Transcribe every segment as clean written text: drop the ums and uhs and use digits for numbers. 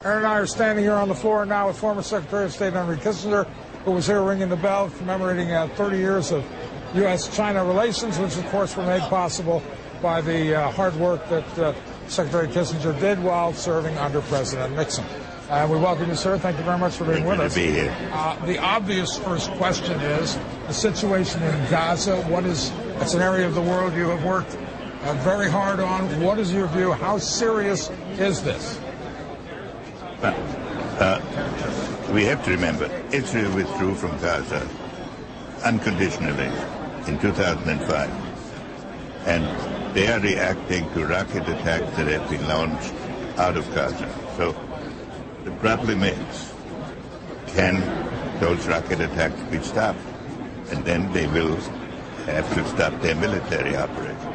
Aaron and I are standing here on the floor now with former Secretary of State Henry Kissinger, who was here ringing the bell, commemorating 30 years of U.S.-China relations, which, of course, were made possible by the hard work that Secretary Kissinger did while serving under President Nixon. We welcome you, sir. Thank you very much for being with us. Good to be here. The obvious first question is the situation in Gaza. It's an area of the world you have worked very hard on. What is your view? How serious is this? We have to remember, Israel withdrew from Gaza unconditionally in 2005, and they are reacting to rocket attacks that have been launched out of Gaza. So the problem is, can those rocket attacks be stopped? And then they will have to stop their military operation.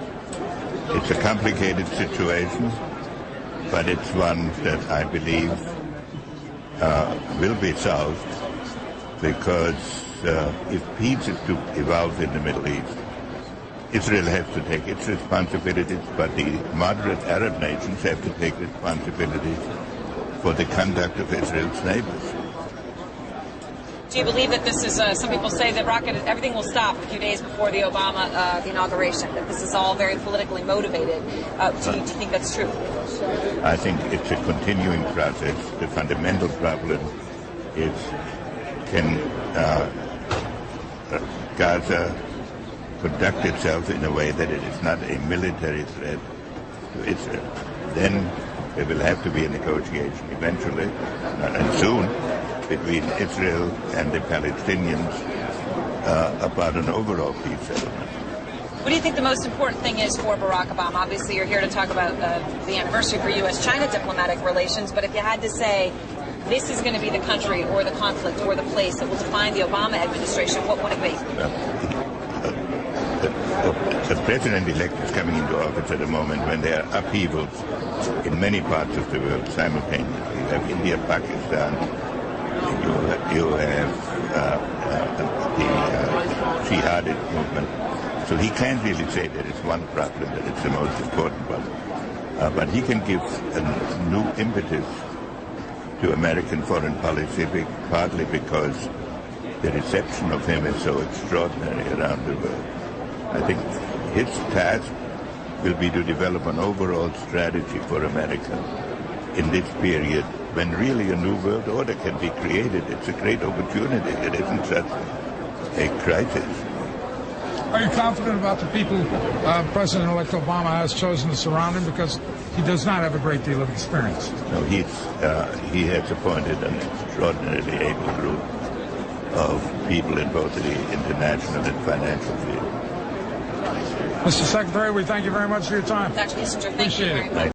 It's a complicated situation, but it's one that I believe will be solved, because if peace is to evolve in the Middle East, Israel has to take its responsibilities, but the moderate Arab nations have to take responsibilities for the conduct of Israel's neighbors. Do you believe that this is, some people say that everything will stop a few days before the Obama the inauguration, that this is all very politically motivated? Do you think that's true? I think it's a continuing process. The fundamental problem is, can Gaza conduct itself in a way that it is not a military threat to Israel? Then there will have to be a negotiation eventually, and soon, between Israel and the Palestinians about an overall peace settlement. What do you think the most important thing is for Barack Obama? Obviously, you're here to talk about the anniversary for U.S.-China diplomatic relations, but if you had to say this is going to be the country or the conflict or the place that will define the Obama administration, what would it be? The president-elect is coming into office at a moment when there are upheavals in many parts of the world simultaneously. You have India, Pakistan, you have the jihadist movement. So he can't really say there is one problem that is the most important one. But he can give a new impetus to American foreign policy, partly because the reception of him is so extraordinary around the world. I think his task will be to develop an overall strategy for America in this period when really a new world order can be created. It's a great opportunity. It isn't such a crisis. Are you confident about the people President-elect Obama has chosen to surround him? Because he does not have a great deal of experience. No, he has appointed an extraordinarily able group of people in both the international and financial field. Mr. Secretary, we thank you very much for your time. Dr. Kissinger, thank you very much.